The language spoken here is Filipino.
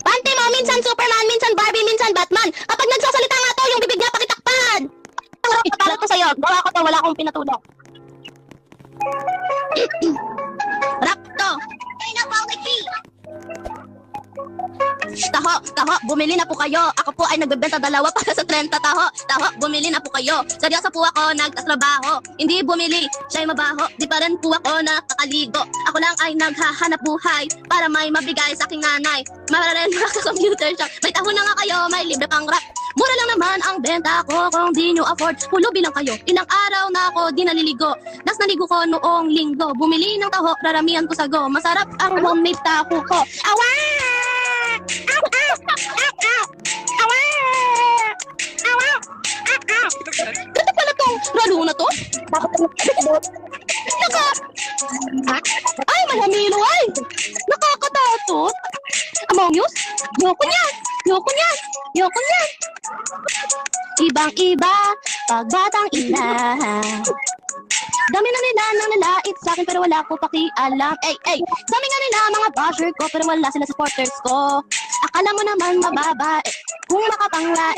Panty mo, minsan Superman, minsan Barbie, minsan Batman. Kapag nagsasalita nga to, yung bibig niya pakitakpan. Ang harap pagalit ko sa'yo. Gawa ko to, wala akong pinatulog. Rap to. Taho, bumili na po kayo. Ako po ay nagbebenta dalawa para sa 30 taho. Taho, bumili na po kayo. Seryoso po ako, nagtatrabaho. Hindi bumili, siya'y mabaho. Di pa rin po ako nakakaligo. Ako lang ay naghahanap buhay para may mabigay sa aking nanay. Mararen computer shop. May taho na nga kayo, may libre pang rap. Mura lang naman ang benta ko kung di nyo afford. Hulubi lang kayo, ilang araw na ako di naliligo. Das naligo ko noong linggo. Bumili ng taho, raramihan ko sago. Masarap ang homemade taho ko. Awa! Aw, aw! Aw, aw! Awa! Aw, aw! Aw, aw! Ganda pala tong ralo na to? Bakit naka... Ay, malamilo ay! Nakakatatot! Among Us? Yoko niyan! Yoko niyan! Yoko niyan! Ibang-iba, pagbatang ina. Dami na nila nang nalait sa akin pero wala ko pakialam. Ey! Dami nga nila mga basher ko pero wala sila supporters ko. Akala mo naman mababa, kung makapangla,